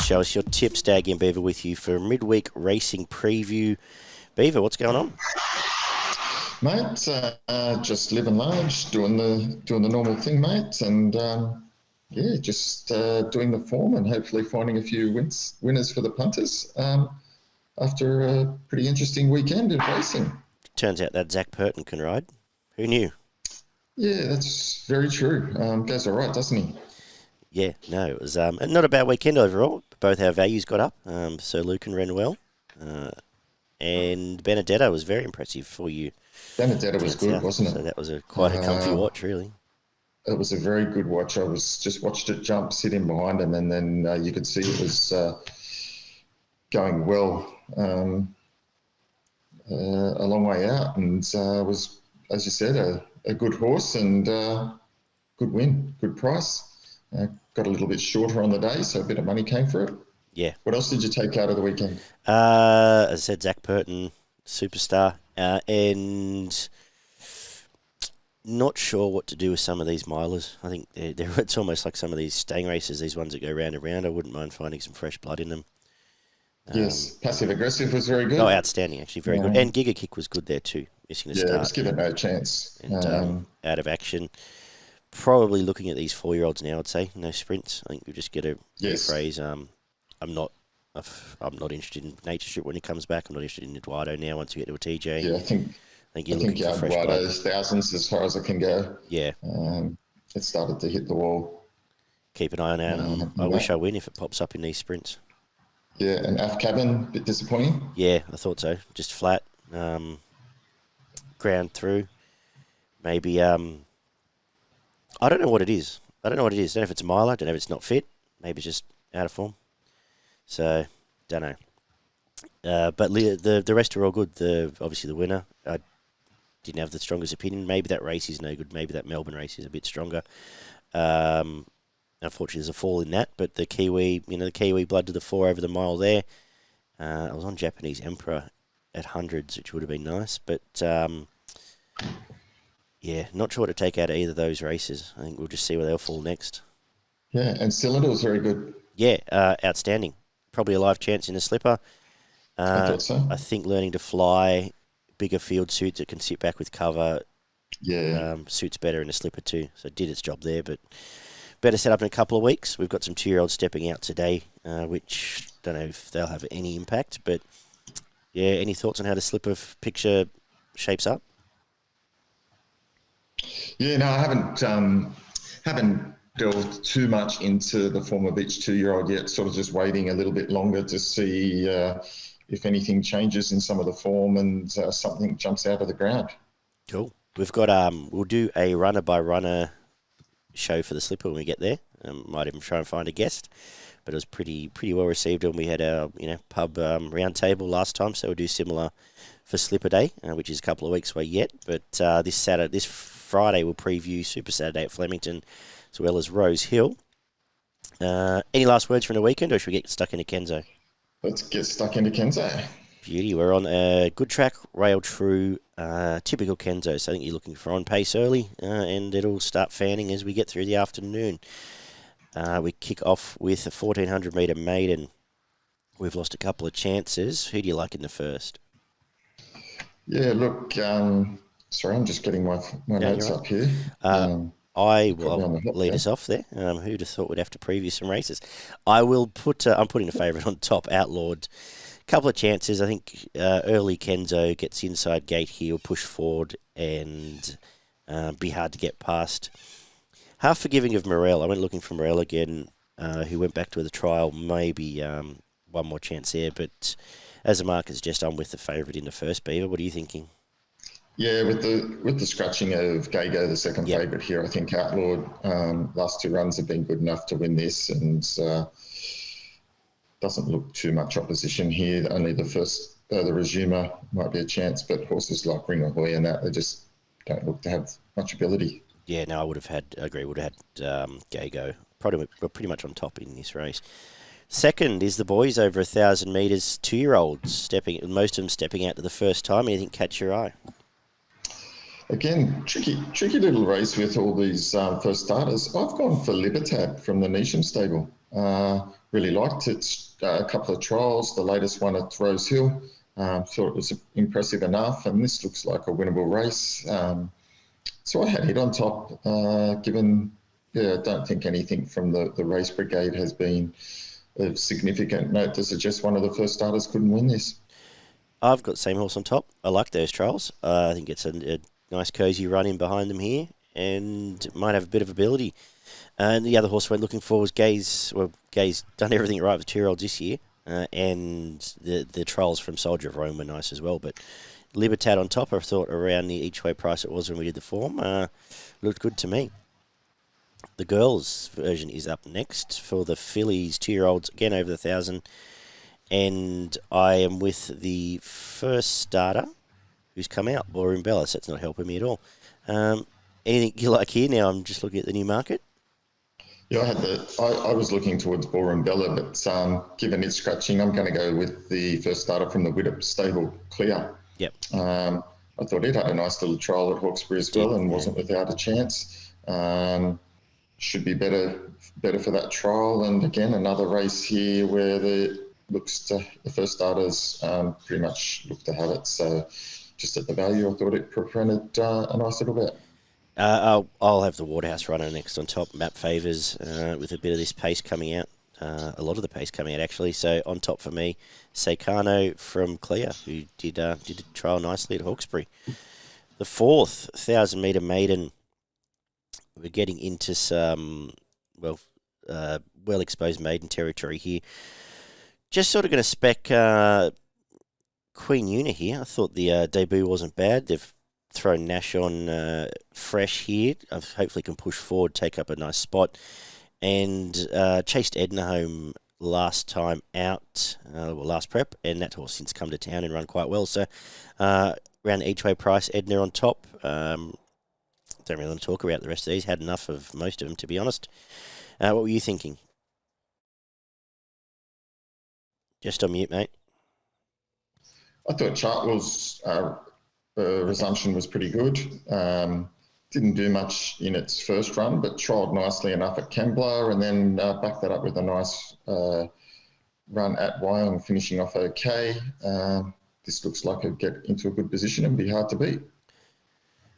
show us your tips. Daggy and Beaver with you for a midweek racing preview. Beaver, what's going on? Mate, just living large, doing the normal thing, mate, and just doing the form and hopefully finding a few winners for the punters after a pretty interesting weekend in racing. Turns out that Zach Purton can ride. Who knew? Yeah, that's very true. Goes all right, doesn't he? Yeah, no, it was not a bad weekend overall. Both our values got up. So Lucan ran well. And Benedetto was very impressive for you. Benedetto was good, wasn't it? So that was quite a comfy watch, really. It was a very good watch. I watched it jump, sit in behind him, and then you could see it was going well a long way out, and was, as you said, a good horse and good win, good price. Got a little bit shorter on the day, so a bit of money came for it. Yeah. What else did you take out of the weekend? As I said, Zach Purton, superstar, and not sure what to do with some of these milers. I think it's almost like some of these staying races, these ones that go round and round. I wouldn't mind finding some fresh blood in them. Yes, passive aggressive was very good. Oh, outstanding, actually, very good. And Giga Kick was good there too, missing the start. Yeah, just give it no chance. And out of action. Probably looking at these 4-year-olds now, I'd say no sprints. I think we just get a phrase. I'm not interested in Nature Strip when he comes back. I'm not interested in Eduardo now. Once you get to a TJ, yeah, I think you're looking for fresh blood. Eduardo's thousands as far as it can go. Yeah, it started to hit the wall. Keep an eye on that. I wish I win if it pops up in these sprints. Yeah, and Af Cabin, a bit disappointing. Yeah, I thought so. Just flat, ground through. Maybe I don't know what it is. I don't know if it's a miler. I don't know if it's not fit. Maybe it's just out of form. So, don't know. But the rest are all good. Obviously, the winner, I didn't have the strongest opinion. Maybe that race is no good. Maybe that Melbourne race is a bit stronger. Unfortunately, there's a fall in that. But the Kiwi blood to the 4 over the mile there. I was on Japanese Emperor at hundreds, which would have been nice. But, yeah, not sure what to take out of either of those races. I think we'll just see where they'll fall next. Yeah, and Cylinder was very good. Yeah, outstanding. Probably a live chance in a slipper. I thought so. I think learning to fly, bigger field suits that can sit back with cover, suits better in a slipper too. So it did its job there, but better set up in a couple of weeks. We've got some 2-year-olds stepping out today, which don't know if they'll have any impact. But yeah, any thoughts on how the slipper picture shapes up? Yeah, no, I haven't delved too much into the form of each 2-year-old yet. Sort of just waiting a little bit longer to see if anything changes in some of the form and something jumps out of the ground. Cool. We've got we'll do a runner by runner show for the slipper when we get there. Might even try and find a guest, but it was pretty well received when we had our pub round table last time. So we'll do similar for Slipper Day, which is a couple of weeks away yet. But this Friday we'll preview Super Saturday at Flemington, as well as Rose Hill. Any last words from the weekend, or should we get stuck into Kenzo? Let's get stuck into Kenzo. Beauty. We're on a good track, rail true, typical Kenzo. So I think you're looking for on pace early, and it'll start fanning as we get through the afternoon. We kick off with a 1,400 metre maiden. We've lost a couple of chances. Who do you like in the first? Yeah, look, sorry, I'm just getting my notes up here. I will lead us off there. Who'd have thought we'd have to preview some races? I will put. I'm putting a favourite on top. Outlawed. Couple of chances. I think early Kenzo gets inside gate here, will push forward and be hard to get past. Half forgiving of Morel. I went looking for Morel again, who went back to the trial. Maybe one more chance there, but as a marker's just on with the favourite in the first. Beaver, what are you thinking? Yeah, with the scratching of Gago, the second favourite here, I think Outlawed last 2 runs have been good enough to win this, and doesn't look too much opposition here. Only the first, the resumer might be a chance, but horses like Ring Ahoy and that, they just don't look to have much ability. Yeah, no, I would have had Gago. Probably we're pretty much on top in this race. Second is the boys over 1,000 metres, 2-year-olds most of them stepping out to the first time. Anything catch your eye? Again, tricky little race with all these first starters. I've gone for Libertad from the Neesham stable. Really liked it. A couple of trials, the latest one at Rose Hill. Thought it was impressive enough, and this looks like a winnable race. So I had it on top, given, I don't think anything from the race brigade has been of significant note to suggest one of the first starters couldn't win this. I've got the same horse on top. I like those trials. I think it's a nice cosy run in behind them here, and might have a bit of ability. And the other horse we're looking for was Gaze. Well, Gaze done everything right with 2-year-olds this year, and the trials from Soldier of Rome were nice as well. But Libertad on top, I thought around the each way price it was when we did the form, looked good to me. The girls version is up next for the fillies, 2-year-olds, again over the 1,000. And I am with the first starter who's come out, Laura Bella, so that's not helping me at all. Anything you like here? Now I'm just looking at the new market. Yeah, I was looking towards Bora Bella, but given its scratching, I'm going to go with the first starter from the Widdop stable, Clear. Yep. I thought it had a nice little trial at Hawkesbury as well, and wasn't without a chance. Should be better for that trial. And again, another race here where the first starters pretty much look to have it. So just at the value, I thought it presented a nice little bet. I'll have the Waterhouse runner next on top. Map favours with a bit of this pace coming out. A lot of the pace coming out, actually. So on top for me, Seikano from Clear, who did a trial nicely at Hawkesbury. The fourth 1,000-metre maiden. We're getting into some, well-exposed maiden territory here. Just sort of going to spec Queen Una here. I thought the debut wasn't bad. They've thrown Nash on fresh here. Hopefully can push forward, take up a nice spot. And chased Edna home last time out, last prep, and that horse since come to town and run quite well. So around each way price, Edna on top. Don't really want to talk about the rest of these. Had enough of most of them, to be honest. What were you thinking? Just on mute, mate. I thought Chartwell's resumption was pretty good. Didn't do much in its first run, but trialled nicely enough at Kembla, and then backed that up with a nice run at Wyong, finishing off okay. This looks like it'll get into a good position and be hard to beat.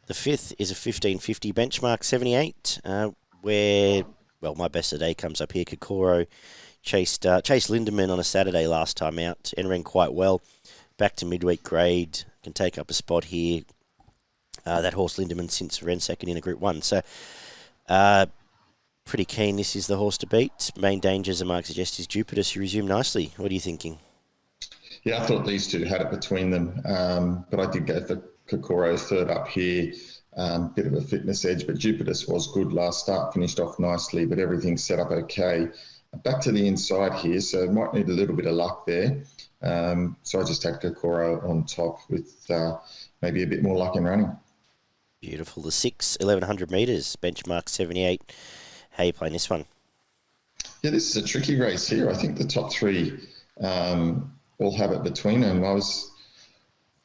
The fifth is a 1550 benchmark 78, where, my best of the day comes up here. Kokoro chased Lindemann on a Saturday last time out and ran quite well. Back to midweek grade, can take up a spot here. That horse Lindemann since ran second in a Group 1. So pretty keen this is the horse to beat. Main danger, as the mark suggests, is Jupiter, who resumed nicely. What are you thinking? Yeah, I thought these two had it between them, but I did go for Kokoro third up here. Bit of a fitness edge, but Jupiter's was good last start, finished off nicely, but everything's set up okay. Back to the inside here, so might need a little bit of luck there. So I just had Kokoro on top with maybe a bit more luck in running. Beautiful. The 6, 1,100 metres, benchmark 78. How are you playing this one? Yeah, this is a tricky race here. I think the top three all have it between them.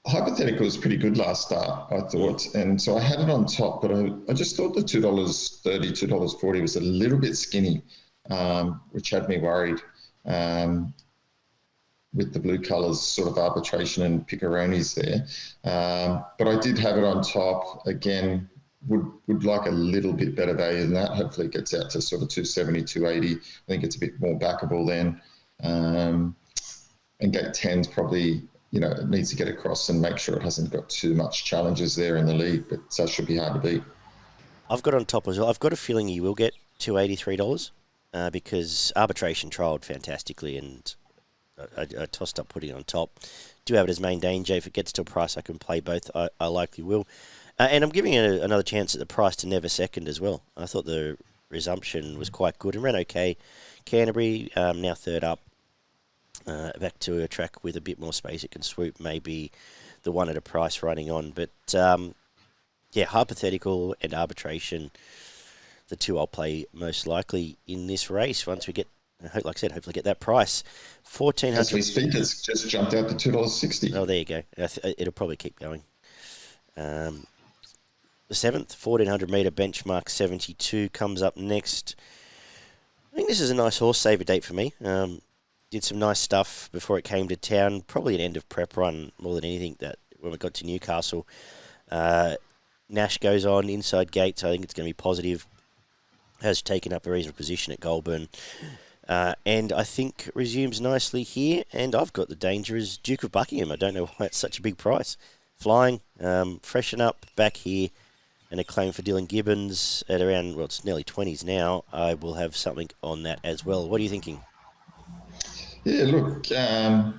Hypothetical was pretty good last start, I thought, and so I had it on top, but I just thought the $2.30, $2.40 was a little bit skinny, which had me worried with the blue colours sort of arbitration and piccaronis there. But I did have it on top. Again, would like a little bit better value than that. Hopefully it gets out to sort of 270, 280. I think it's a bit more backable then. And gate 10's probably, it needs to get across and make sure it hasn't got too much challenges there in the lead, but that should be hard to beat. I've got on top as well. I've got a feeling you will get $283 because arbitration trialled fantastically, and I tossed up putting it on top. Do have it as main danger. If it gets to a price I can play both, I likely will. And I'm giving it another chance at the price to never second as well. I thought the resumption was quite good and ran okay. Canterbury, now third up. Back to a track with a bit more space it can swoop, maybe the one at a price running on. But, hypothetical and arbitration, the two I'll play most likely in this race once we get, like I said, hopefully get that price. 1,400. As we speak, it's just jumped out to $2.60. Oh, there you go. It'll probably keep going. The seventh, 1,400 metre benchmark 72 comes up next. I think this is a nice horse saver date for me. Did some nice stuff before it came to town. Probably an end of prep run more than anything. That when we got to Newcastle, Nash goes on inside gates. I think it's going to be positive. Has taken up a reasonable position at Goulburn. And I think resumes nicely here. And I've got the danger as Duke of Buckingham. I don't know why it's such a big price. Flying, freshen up, back here. And a claim for Dylan Gibbons at around, well, it's nearly 20s now. I will have something on that as well. What are you thinking? Yeah, look,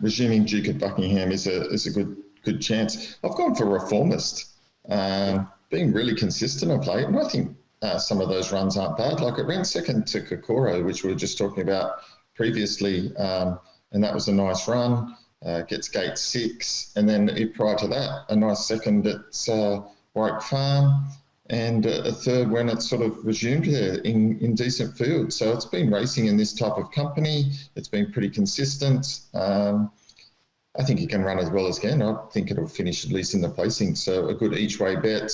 resuming Duke of Buckingham is a good chance. I've gone for Reformist, being really consistent of late, and I think some of those runs aren't bad. Like it ran second to Kokoro, which we were just talking about previously, and that was a nice run. Gets gate 6, and then prior to that, a nice second at Warwick Farm, and a third when it sort of resumed there in decent field. So it's been racing in this type of company. It's been pretty consistent. I think it can run as well as can. I think it'll finish at least in the placing. So a good each way bet.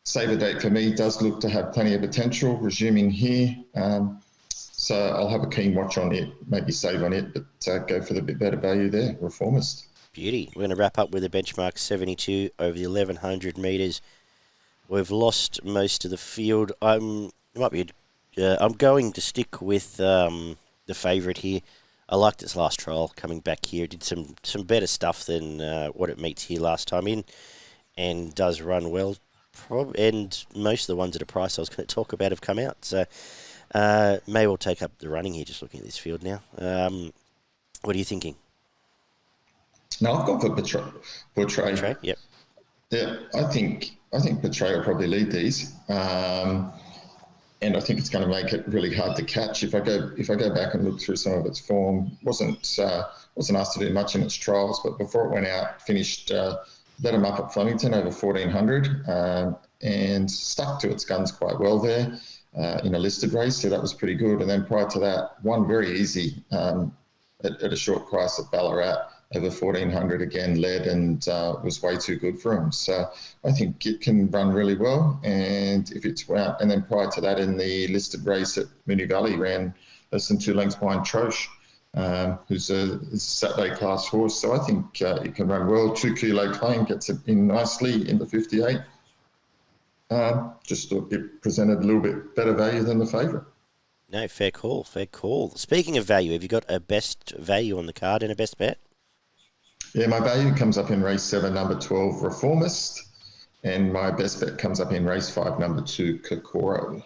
Saver date for me does look to have plenty of potential resuming here. So I'll have a keen watch on it, maybe save on it, but go for the bit better value there, Reformist. Beauty. We're going to wrap up with a benchmark 72 over the 1,100 metres. We've lost most of the field. I'm going to stick with the favourite here. I liked its last trial coming back here. It did some better stuff than what it meets here last time in, and does run well. And most of the ones at a price I was going to talk about have come out. So may well take up the running here, just looking at this field now. What are you thinking? No, I've gone for Portray. Yep. Yeah, I think Portray will probably lead these, and I think it's going to make it really hard to catch. If I go back and look through some of its form, wasn't asked to do much in its trials, but before it went out, finished led them up at Flemington over 1,400, and stuck to its guns quite well there in a listed race. So that was pretty good. And then prior to that, won very easy at a short price at Ballarat. Over 1,400 again, led and was way too good for him. So I think it can run really well. And if it's out, and then prior to that in the listed race at Moonee Valley, ran less than 2 lengths behind Troche, who's a Saturday class horse. So I think it can run well. 2 kilo claim gets it in nicely in the 58. Just thought it presented a little bit better value than the favourite. No, fair call. Speaking of value, have you got a best value on the card and a best bet? Yeah, my value comes up in race 7, number 12, Reformist, and my best bet comes up in race 5, number 2, Kokoro.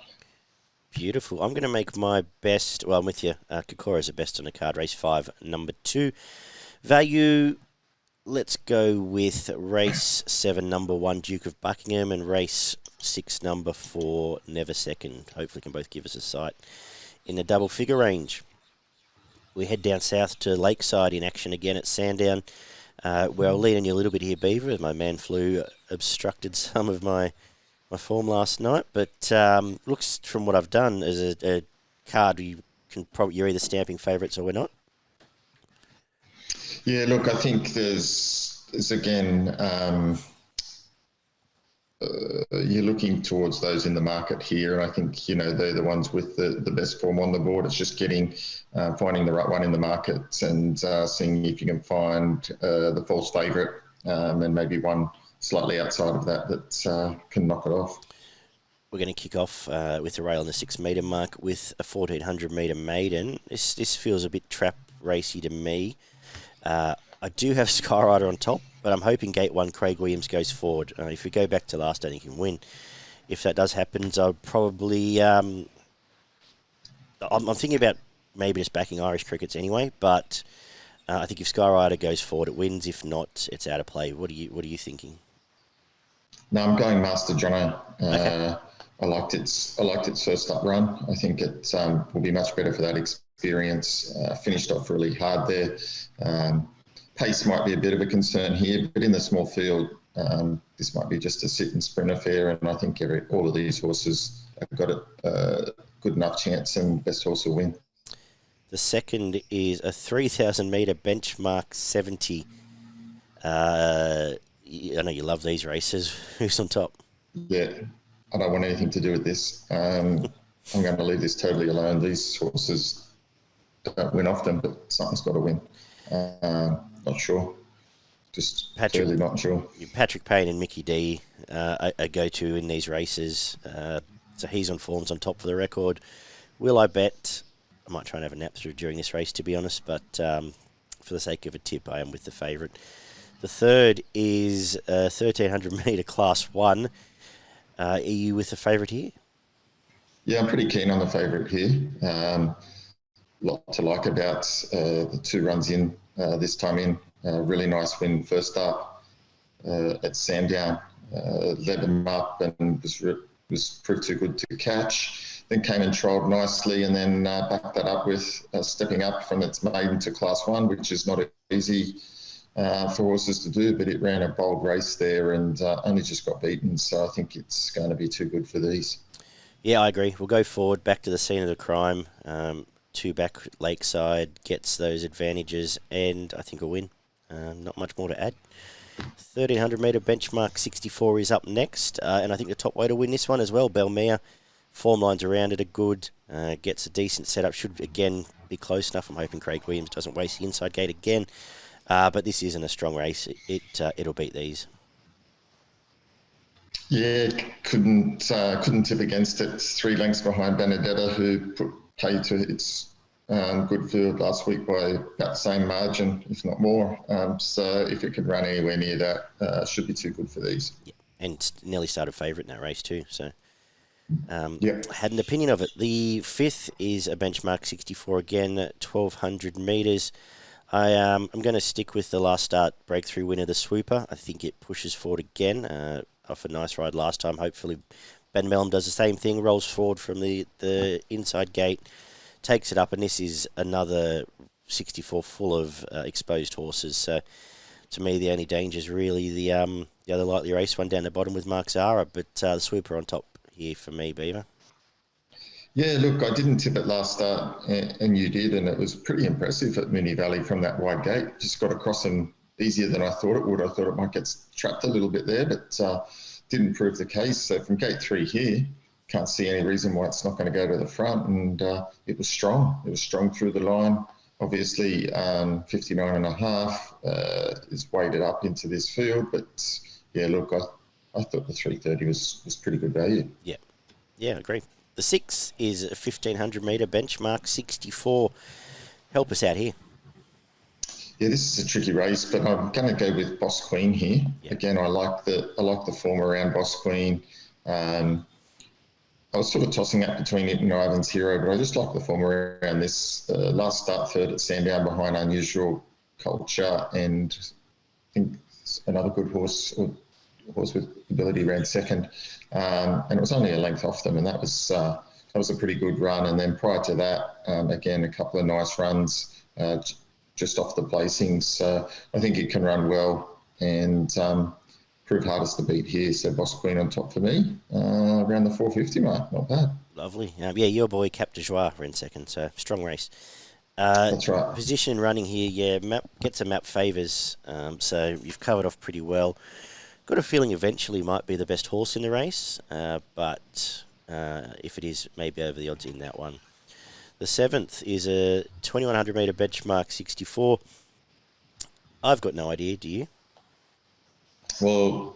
Beautiful. I'm going to make my best. Well, I'm with you. Kokoro is the best on the card. Race 5, number 2. Value, let's go with race 7, number 1, Duke of Buckingham, and race 6, number 4, Never Second. Hopefully can both give us a sight in the double figure range. We head down south to Lakeside in action again at Sandown. Where I'll lean on you a little bit here, Beaver, as my man flu obstructed some of my form last night. But looks from what I've done as a card you're either stamping favourites or we're not. Yeah, look, I think there's again, you're looking towards those in the market here, and I think they're the ones with the best form on the board. It's just finding the right one in the market and seeing if you can find the false favourite and maybe one slightly outside of that can knock it off. We're going to kick off with a rail on the 6 metre mark with a 1,400 metre maiden. This feels a bit trap racy to me. I do have Skyrider on top, but I'm hoping gate 1 Craig Williams goes forward. If we go back to last, I think he can win. If that does happen, I'll probably... I'm thinking about maybe just backing Irish Crickets anyway, but I think if Skyrider goes forward, it wins. If not, it's out of play. What are you thinking? No, I'm going Master Jono. Okay. I liked its first up run. I think it will be much better for that experience. Finished off really hard there. Pace might be a bit of a concern here, but in the small field, this might be just a sit and sprint affair, and I think all of these horses have got a good enough chance, and best horse will win. The second is a 3,000 metre benchmark 70. I know you love these races. Who's on top? Yeah, I don't want anything to do with this. I'm going to leave this totally alone. These horses don't win often, but something's got to win. Not sure. Just clearly not sure. Patrick Payne and Mickey D a go-to in these races. So he's on forms on top for the record. Will I bet? I might try and have a nap through during this race, to be honest, but for the sake of a tip, I am with the favourite. The third is 1,300 metre Class 1. Are you with the favourite here? Yeah, I'm pretty keen on the favourite here. Lot to like about the 2 runs in this time in. Really nice win first up at Sandown. Led them up and was proved too good to catch. Then came and trolled nicely and then backed that up with stepping up from its maiden to Class 1, which is not easy for horses to do, but it ran a bold race there and only just got beaten. So I think it's going to be too good for these. Yeah, I agree. We'll go forward, back to the scene of the crime. 2 back Lakeside gets those advantages and I think a win. Not much more to add. 1,300 metre benchmark 64 is up next, and I think the top way to win this one as well. Belmia, form lines around it are good, gets a decent setup, should again be close enough. I'm hoping Craig Williams doesn't waste the inside gate again, but this isn't a strong race. It'll beat these. Yeah, couldn't tip against it. It's 3 lengths behind Benedetta, who paid to its good field last week by about the same margin, if not more. So if it could run anywhere near that, should be too good for these. Yeah. And nearly started favourite in that race too. So had an opinion of it. The 5th is a benchmark 64 again, 1,200 metres. I'm going to stick with the last start breakthrough winner, the Swooper. I think it pushes forward again. Off a nice ride last time. Hopefully Ben Melham does the same thing, rolls forward from the inside gate, takes it up, and this is another 64 full of exposed horses. So to me, the only danger is really the other lightly raced one down the bottom with Mark Zara, but the Swooper on top here for me, Beaver. Yeah, look, I didn't tip it last start, and you did, and it was pretty impressive at Moonee Valley from that wide gate. Just got across them easier than I thought it would. I thought it might get trapped a little bit there, but didn't prove the case. So from gate 3 here, can't see any reason why it's not going to go to the front, and it was strong. It was strong through the line. Obviously, 59.5 is weighted up into this field, but yeah, look, I thought the 330 was pretty good value. Yeah, I agree. The 6th is a 1,500 metre benchmark 64. Help us out here. Yeah, this is a tricky race, but I'm going to go with Boss Queen here. Yep. Again, I like the form around Boss Queen. I was sort of tossing up between it and Ivan's Hero, but I just like the form around this. Last start 3rd at Sandown behind Unusual Culture, and I think another good horse with ability ran 2nd, and it was only a length off them, and that was a pretty good run. And then prior to that, again, a couple of nice runs just off the placings. So I think it can run well and prove hardest to beat here. So Boss Queen on top for me, around the 450 mark. Not bad. Lovely. Yeah, your boy Cap de Joie ran 2nd, so strong race. That's right. Position running here, gets a map favours, so you've covered off pretty well. Got a feeling eventually might be the best horse in the race, but if it is, maybe over the odds in that one. The 7th is a 2,100 metre benchmark 64. I've got no idea, do you? Well,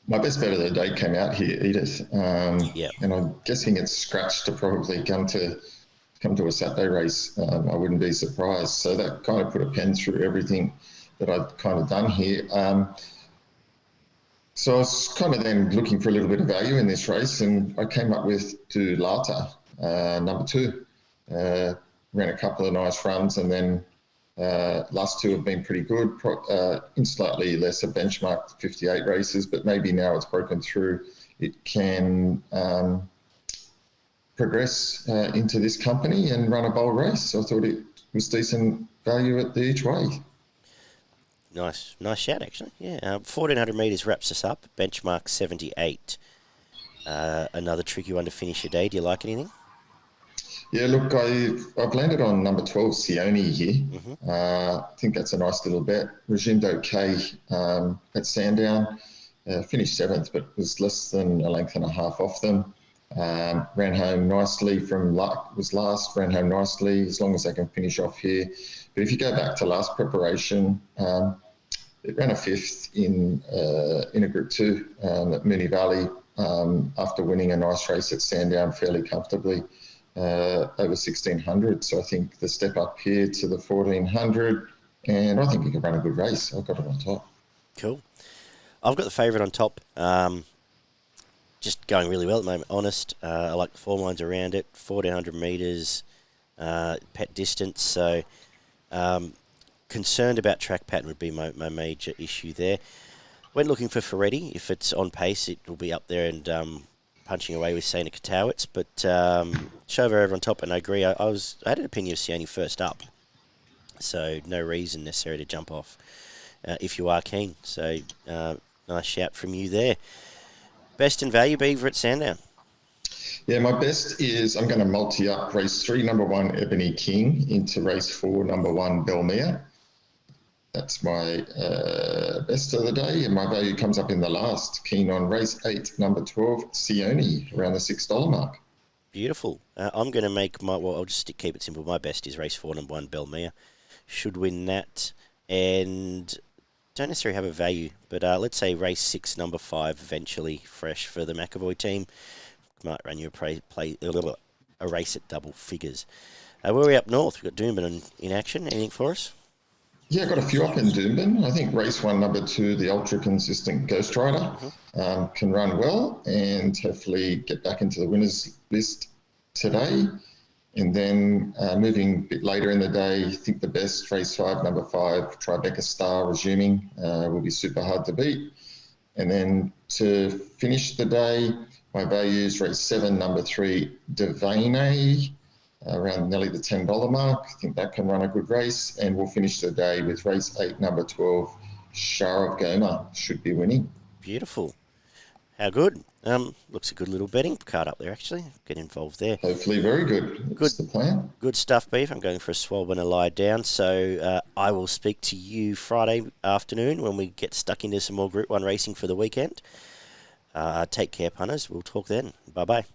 my best bet of the day came out here, Edith. And I'm guessing it's scratched to probably come to a Saturday race. I wouldn't be surprised. So that kind of put a pen through everything that I'd kind of done here. So I was kind of then looking for a little bit of value in this race, and I came up with Dulata, number 2. Ran a couple of nice runs, and then last 2 have been pretty good, in slightly lesser benchmark 58 races, but maybe now it's broken through. It can progress into this company and run a bold race. So I thought it was decent value at the each way. Nice shout, actually. Yeah, 1,400 metres wraps us up. Benchmark 78. Another tricky one to finish your day. Do you like anything? Yeah, look, I've landed on number 12, Seonee here. Mm-hmm. I think that's a nice little bet. Regimed okay at Sandown. Finished 7th, but was less than a length and a half off them. Ran home nicely was last, ran home nicely, as long as they can finish off here. But if you go back to last preparation, it ran a fifth in a Group 2 at Moonee Valley after winning a nice race at Sandown fairly comfortably, over 1,600. So I think the step up here to the 1,400, and I think he can run a good race. I've got it on top. Cool. I've got the favourite on top. Just going really well at the moment, honest. I like the form lines around it, 1,400 metres, pet distance. So concerned about track pattern would be my major issue there. When looking for Ferretti, if it's on pace, it will be up there and punching away with Seonee Katowitz. But Chauvet over on top, and I agree. I had an opinion of Seonee first up, so no reason necessary to jump off if you are keen. So nice shout from you there. Best in value, Beaver at Sandown. Yeah, my best is I'm going to multi up race 3, number 1, Ebony King, into race 4, number 1, Belmia. That's my best of the day, and my value comes up in the last. Keen on race 8, number 12, Seonee, around the $6 mark. Beautiful. I'm going to make I'll just keep it simple. My best is race 4, number 1, Belmia. Should win that, and don't necessarily have a value, but let's say race 6, number 5, eventually fresh for the McAvoy team. Might run you a race at double figures. Where are we up north? We've got Doomben in action. Anything for us? Yeah, got a few up in Doomben. I think race 1, number 2, the ultra consistent Ghost Rider, can run well and hopefully get back into the winners list today. And then moving a bit later in the day, I think the best, race 5, number 5, Tribeca Star resuming, will be super hard to beat. And then to finish the day, my values, race 7, number 3, Devane, around nearly the $10 mark. I think that can run a good race. And we'll finish the day with race 8, number 12, Shah of Goma, should be winning. Beautiful. How good? Looks a good little betting card up there, actually. Get involved there. Hopefully very good. That's the plan. Good stuff, Beef. I'm going for a swab and a lie down. So I will speak to you Friday afternoon when we get stuck into some more Group 1 racing for the weekend. Take care, punters. We'll talk then. Bye-bye.